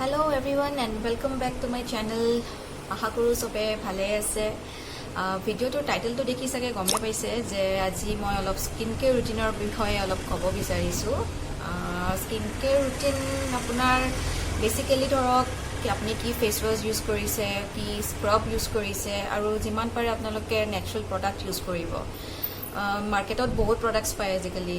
Hello everyone and welcome back to my channel. আশা কৰোঁ সবে ভালে আছে। ভিডিঅ'টোৰ টাইটেলটো দেখি চাগে গমে পাইছে যে আজি মই অলপ স্কিন কেয়াৰ ৰুটিনৰ বিষয়ে অলপ ক'ব বিচাৰিছোঁ। স্কিন কেয়াৰ ৰুটিন আপোনাৰ বেচিকেলি ধৰক আপুনি কি ফেচ ৱাছ ইউজ কৰিছে, কি স্ক্ৰাব ইউজ কৰিছে, আৰু যিমান পাৰে আপোনালোকে নেচাৰেল প্ৰডাক্ট ইউজ কৰিব। মাৰ্কেটত বহুত প্ৰডাক্টছ পায় আজিকালি,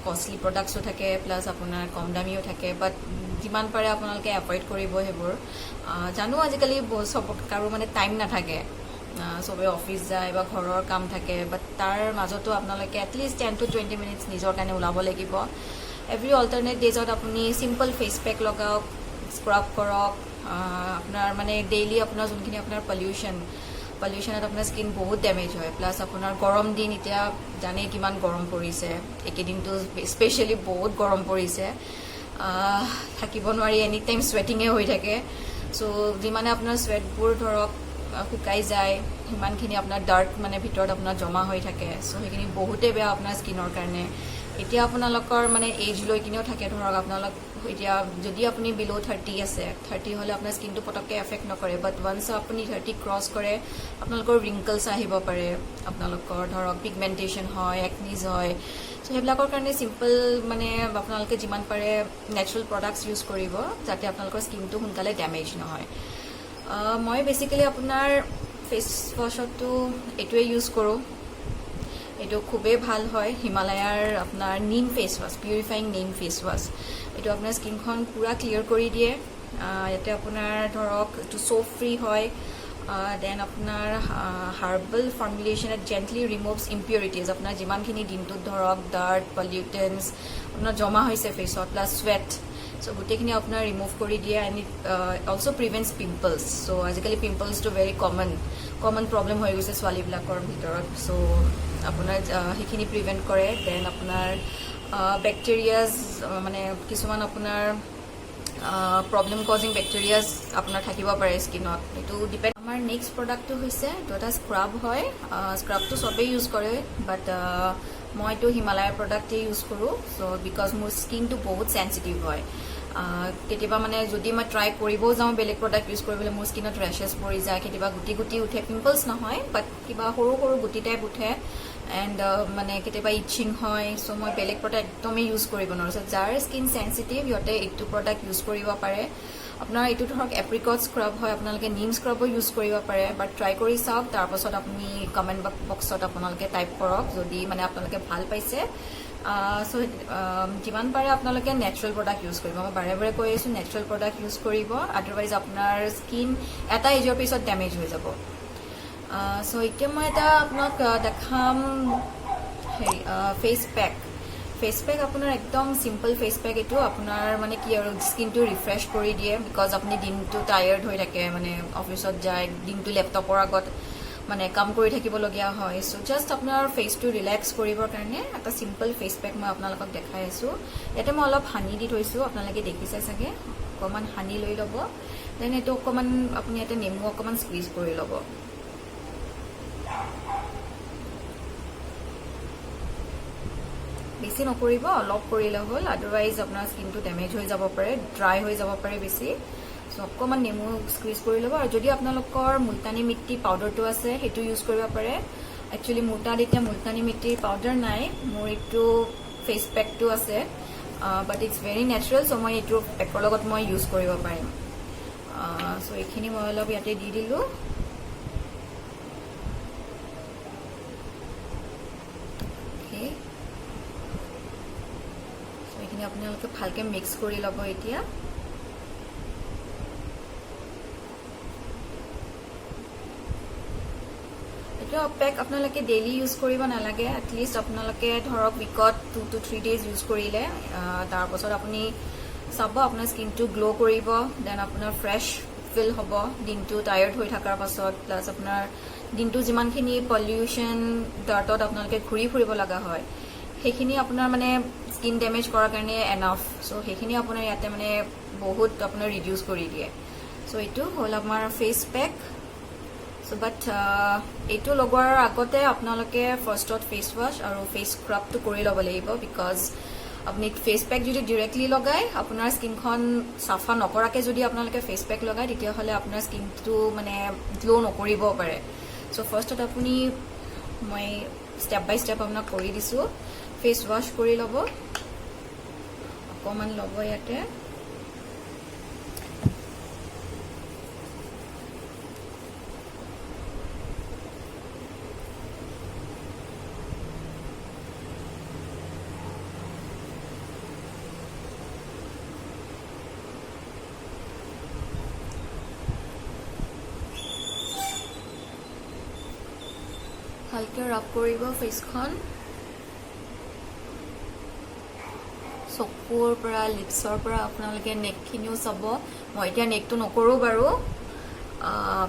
কষ্টলি প্ৰডাক্টছো থাকে প্লাছ আপোনাৰ কম দামীও থাকে, বাট যিমান পাৰে আপোনালোকে এভইড কৰিব সেইবোৰ। জানো আজিকালি চব কাৰো মানে টাইম নাথাকে, চবে অফিচ যায় বা ঘৰৰ কাম থাকে, বাট তাৰ মাজতো আপোনালোকে এটলিষ্ট 10 to 20 মিনিটছ নিজৰ কাৰণে ওলাব লাগিব। এভৰি অল্টাৰনেট ডেজত আপুনি চিম্পল ফেচ পেক লগাওক, স্ক্ৰাব কৰক। আপোনাৰ মানে ডেইলি আপোনাৰ যোনখিনি আপোনাৰ পলিউশ্যনত আপোনাৰ স্কিন বহুত ডেমেজ হয়। প্লাছ আপোনাৰ গৰম দিন, এতিয়া জানেই কিমান গৰম পৰিছে, একেদিনটো স্পেচিয়েলি বহুত গৰম পৰিছে, থাকিব নোৱাৰি, এনি টাইম স্ৱেটিঙে হৈ থাকে। চ' যিমানে আপোনাৰ স্ৱেটবোৰ ধৰক শুকাই যায়, সিমানখিনি আপোনাৰ ডাৰ্ট মানে ভিতৰত আপোনাৰ জমা হৈ থাকে। চ' সেইখিনি বহুতেই বেয়া আপোনাৰ স্কিনৰ কাৰণে। এতিয়া আপোনালোকৰ মানে এজ লৈ কিনেও থাকে, ধৰক আপোনালোক এতিয়া যদি আপুনি বিল' 30 আছে, 30 হ'লে আপোনাৰ স্কিনটো পটককৈ এফেক্ট নকৰে, বাট ওৱান্স আপুনি 30 ক্ৰছ কৰে আপোনালোকৰ ৰিংকলছ আহিব পাৰে, আপোনালোকৰ ধৰক পিগমেণ্টেশ্যন হয়, একনিজ হয়। চ' সেইবিলাকৰ কাৰণে চিম্পল মানে আপোনালোকে যিমান পাৰে নেচাৰেল প্ৰডাক্টছ ইউজ কৰিব, যাতে আপোনালোকৰ স্কিনটো সোনকালে ডেমেজ নহয়। মই বেচিকেলি আপোনাৰ ফেচ ৱাছতো এইটোৱে ইউজ কৰোঁ। এইটো খুবেই ভাল হয়, হিমালয়াৰ আপোনাৰ নিম ফেচ ৱাছ, পিউৰিফাইং নিম ফেচ ৱাছ। এইটো আপোনাৰ স্কিনখন পূৰা ক্লিয়াৰ কৰি দিয়ে। ইয়াতে আপোনাৰ ধৰক এইটো চ'প ফ্ৰী হয়। দেন আপোনাৰ হাৰ্বেল ফৰ্মুলেশ্যনত জেণ্টলি ৰিমুভছ ইম্পিউৰিটিজ। আপোনাৰ যিমানখিনি দিনটোত ধৰক ডাৰ্ট, পলিউটেন্স আপোনাৰ জমা হৈছে ফেচত, প্লাছ স্ৱেট, চ' গোটেইখিনি আপোনাৰ ৰিমুভ কৰি দিয়ে। And it also' prevents pimples. So' আজিকালি পিম্পলছটো ভেৰি কমন প্ৰব্লেম হৈ গৈছে ছোৱালীবিলাকৰ ভিতৰত। চ' আপোনাৰ সেইখিনি প্ৰিভেণ্ট কৰে। দেন আপোনাৰ বেক্টেৰিয়াজ মানে কিছুমান আপোনাৰ প্ৰব্লেম কজিং বেক্টেৰিয়াজ আপোনাৰ থাকিব পাৰে স্কিনত, এইটো ডিপেণ্ড। আমাৰ নেক্সট প্ৰডাক্টটো হৈছে এইটো এটা স্ক্ৰাব হয়। স্ক্ৰাবটো চবেই ইউজ কৰে, বাট মইতো হিমালয়াৰ প্ৰডাক্টেই ইউজ কৰোঁ। চ' বিকজ মোৰ স্কিনটো বহুত চেঞ্চিটিভ হয়। কেতিয়াবা মানে যদি মই ট্ৰাই কৰিবও যাওঁ বেলেগ প্ৰডাক্ট ইউজ কৰিবলৈ, মোৰ স্কিনত ৰেচেছ পৰি যায়, কেতিয়াবা গুটি উঠে, পিম্পলছ নহয় বাট কিবা সৰু সৰু গুটি টাইপ উঠে, এণ্ড মানে কেতিয়াবা ইচিং হয়। চ' মই বেলেগ প্ৰডাক্ট একদমেই ইউজ কৰিব নোৱাৰোঁ। চ' যাৰ স্কিন চেঞ্চিটিভ সিহঁতে এইটো প্ৰডাক্ট ইউজ কৰিব পাৰে। আপোনাৰ এইটো ধৰক এপ্ৰিকট স্ক্ৰাব হয়, আপোনালোকে নিম স্ক্ৰাবো ইউজ কৰিব পাৰে, বাট ট্ৰাই কৰি চাওক। তাৰপাছত আপুনি কমেণ্ট বক্সত আপোনালোকে টাইপ কৰক যদি মানে আপোনালোকে ভাল পাইছে। চ' যিমান পাৰে আপোনালোকে নেচাৰেল প্ৰডাক্ট ইউজ কৰিব। মই বাৰে বাৰে কৈ আছোঁ নেচাৰেল প্ৰডাক্ট ইউজ কৰিব, আদাৰৱাইজ আপোনাৰ স্কিন এটা এজৰ পিছত ডেমেজ হৈ যাব। চ' এতিয়া মই এটা আপোনাক দেখাম হেৰি ফেচ পেক আপোনাৰ একদম চিম্পল ফেচ পেক। এইটো আপোনাৰ মানে কি আৰু স্কিনটো ৰিফ্ৰেছ কৰি দিয়ে, বিকজ আপুনি দিনটো টায়াৰ্ড হৈ থাকে, মানে অফিচত যায়, দিনটো লেপটপৰ আগত মানে কাম কৰি থাকিবলগীয়া হয়। চ' জাষ্ট আপোনাৰ ফেচটো ৰিলেক্স কৰিবৰ কাৰণে এটা চিম্পল ফেচ পেক মই আপোনালোকক দেখাই আছোঁ। ইয়াতে মই অলপ হানি দি থৈছোঁ, আপোনালোকে দেখিছে চাগে। অকণমান হানি লৈ ল'ব, দেন এইটো অকণমান আপুনি ইয়াতে নেমু অকণমান স্কুইজ কৰি ল'ব। বেছি নকৰিব, অলপ কৰিলে হ'ল, আদাৰৱাইজ আপোনাৰ স্কিনটো ডেমেজ হৈ যাব পাৰে, ড্ৰাই হৈ যাব পাৰে বেছি। চ' অকণমান নেমু স্কুইজ কৰি ল'ব। আৰু যদি আপোনালোকৰ মুলতানী মিট্টি পাউডাৰটো আছে সেইটো ইউজ কৰিব পাৰে। একচুৱেলি মোৰ তাত এতিয়া মুলতানী মিট্টিৰ পাউডাৰ নাই, মোৰ এইটো ফেচ পেকটো আছে, বাট ইটছ ভেৰি নেচাৰেল। চ' মই এইটো পেকৰ লগত মই ইউজ কৰিব পাৰিম। চ' এইখিনি মই অলপ ইয়াতে দি দিলোঁ। এইখিনি আপোনালোকে ভালকৈ মিক্স কৰি ল'ব। এতিয়া এইটো পেক আপোনালোকে ডেইলি ইউজ কৰিব নালাগে, এটলিষ্ট আপোনালোকে ধৰক উইকত 2 to 3 days ইউজ কৰিলে, তাৰপাছত আপুনি চাব আপোনাৰ স্কিনটো গ্ল' কৰিব। দেন আপোনাৰ ফ্ৰেছ ফিল হ'ব দিনটো টায়াৰ্ড হৈ থকাৰ পাছত। প্লাছ আপোনাৰ দিনটো যিমানখিনি পলিউশ্যন ডাৰ্টত আপোনালোকে ঘূৰি ফুৰিব লগা হয়, সেইখিনি আপোনাৰ মানে স্কিন ডেমেজ কৰাৰ কাৰণে এনাফ। চ' সেইখিনি আপোনাৰ ইয়াতে মানে বহুত আপোনাৰ ৰিডিউচ কৰি দিয়ে। চ' এইটো হ'ল আমাৰ ফেচ পেক। চ' বাট এইটো লগোৱাৰ আগতে আপোনালোকে ফাৰ্ষ্টত ফেচ ৱাছ আৰু ফেচ স্ক্ৰাবটো কৰি ল'ব লাগিব, বিকজ আপুনি ফেচ পেক যদি ডিৰেক্টলি লগায় আপোনাৰ স্কিনখন চাফা নকৰাকৈ যদি আপোনালোকে ফেচ পেক লগায় তেতিয়াহ'লে আপোনাৰ স্কিনটো মানে গ্ল' নকৰিব পাৰে চ' ফাৰ্ষ্টত আপুনি মই ষ্টেপ বাই ষ্টেপ আপোনাক কৰি দিছোঁ ফেচ ৱাছ কৰি ল'ব অকণমান ল'ব ইয়াতে ভালকৈ ৰাব কৰিব ফেচখন চকুৰ পৰা লিপছৰ পৰা আপোনালোকে নেকখিনিও চাব মই এতিয়া নেকটো নকৰোঁ বাৰু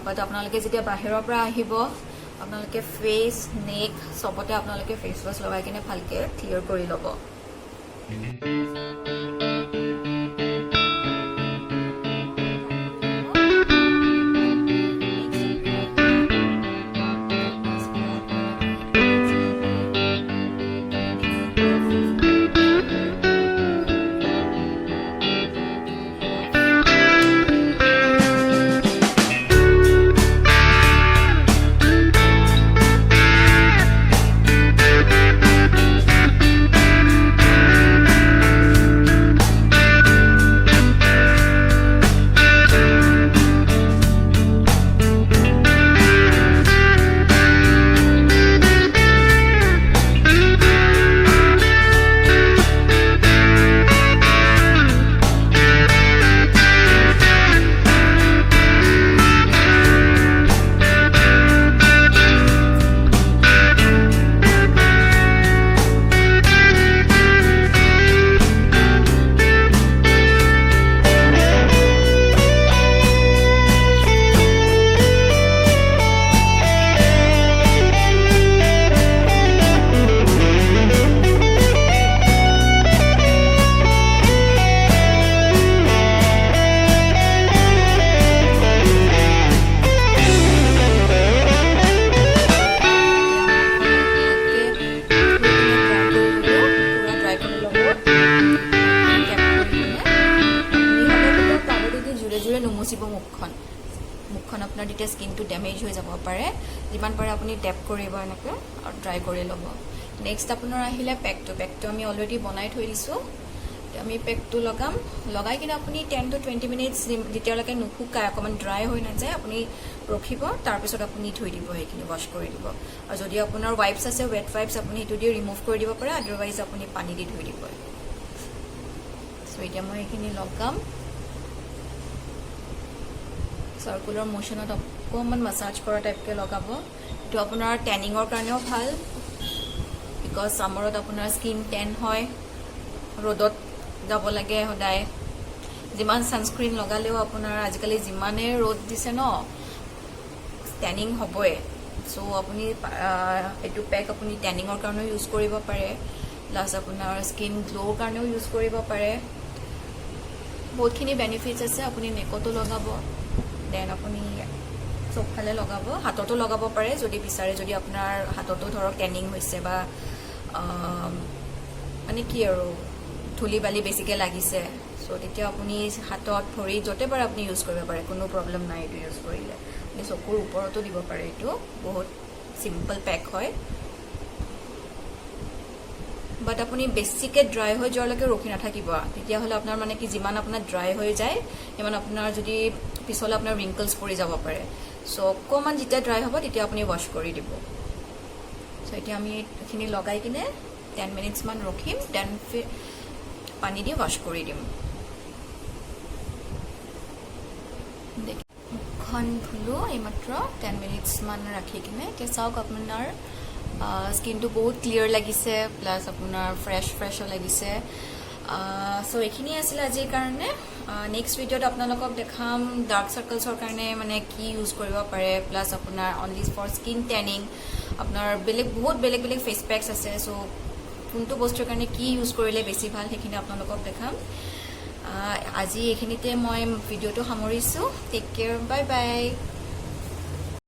বাট আপোনালোকে যেতিয়া বাহিৰৰ পৰা আহিব আপোনালোকে ফেচ নেক চবতে আপোনালোকে ফেচ ৱাছ লগাই কিনে ভালকৈ ক্লিয়াৰ কৰি ল'ব নুমুচিব মুখখন আপোনাৰ তেতিয়া স্কিনটো ডেমেজ হৈ যাব পাৰে যিমান পাৰে আপুনি টেপ কৰিব এনেকৈ আৰু ড্ৰাই কৰি ল'ব নেক্সট আপোনাৰ আহিলে পেকটো আমি অলৰেডি বনাই থৈ দিছোঁ আমি পেকটো লগাই কিনে আপুনি 10 to 20 মিনিটছ যেতিয়ালৈকে নুশুকায় অকণমান ড্ৰাই হৈ নাযায় আপুনি ৰখিব তাৰপিছত আপুনি ধুই দিব সেইখিনি ৱাছ কৰি দিব আৰু যদি আপোনাৰ ৱাইপছ আছে ৱেট ৱাইপছ আপুনি সেইটো দি ৰিমুভ কৰি দিব পাৰে আদাৰৱাইজ আপুনি পানী দি ধুই দিব চ' এতিয়া মই এইখিনি লগাম সাৰ্কুলাৰ মোশ্যনত অকণমান মাছাজ কৰা টাইপকৈ লগাব এইটো আপোনাৰ টেনিঙৰ কাৰণেও ভাল বিকজ ছামাৰত আপোনাৰ স্কিন টেন হয় ৰ'দত যাব লাগে সদায় যিমান ছানস্ক্ৰীন লগালেও আপোনাৰ আজিকালি যিমানে ৰ'দ দিছে ন টেনিং হ'বই চ' আপুনি এইটো পেক আপুনি টেনিঙৰ কাৰণেও ইউজ কৰিব পাৰে প্লাছ আপোনাৰ স্কিন গ্ল'ৰ কাৰণেও ইউজ কৰিব পাৰে বহুতখিনি বেনিফিটছ আছে আপুনি নেকতো লগাব দেন আপুনি চবফালে লগাব হাততো লগাব পাৰে যদি বিচাৰে যদি আপোনাৰ হাততো ধৰক টেনিং হৈছে বা মানে কি আৰু ধূলি বালি বেছিকৈ লাগিছে চ' তেতিয়া আপুনি হাতত ভৰি য'তে পাৰে আপুনি ইউজ কৰিব পাৰে কোনো প্ৰব্লেম নাই এইটো ইউজ কৰিলে আপুনি চকুৰ ওপৰতো দিব পাৰে এইটো বহুত চিম্পল পেক হয় বাট আপুনি বেছিকৈ ড্ৰাই হৈ যোৱালৈকে ৰখি নাথাকিব তেতিয়াহ'লে আপোনাৰ মানে কি যিমান আপোনাৰ ড্ৰাই হৈ যায় সিমান আপোনাৰ যদি পিছলৈ আপোনাৰ ৰিংকলছ পৰি যাব পাৰে চ' অকণমান যেতিয়া ড্ৰাই হ'ব তেতিয়া আপুনি ৱাছ কৰি দিব চ' এতিয়া আমি এইখিনি লগাই কিনে 10 মিনিটছমান ৰখিম দেন পানী দি ৱাছ কৰি দিম মুখখন ধুলোঁ এইমাত্ৰ 10 মিনিটছমান ৰাখি কিনে এতিয়া চাওক আপোনাৰ স্কিনটো বহুত ক্লিয়াৰ লাগিছে প্লাছ আপোনাৰ ফ্ৰেছো লাগিছে চ' এইখিনি আছিলে আজিৰ কাৰণে নেক্সট ভিডিঅ'ত আপোনালোকক দেখাম ডাৰ্ক চাৰ্কলছৰ কাৰণে মানে কি ইউজ কৰিব পাৰে প্লাছ আপোনাৰ অনলি ফৰ স্কিন টেনিং আপোনাৰ বহুত বেলেগ ফেচ পেকছ আছে চ' কোনটো বস্তুৰ কাৰণে কি ইউজ কৰিলে বেছি ভাল সেইখিনি আপোনালোকক দেখাম আজি এইখিনিতে মই ভিডিঅ'টো সামৰিছোঁ টেক কেয়াৰ বাই বাই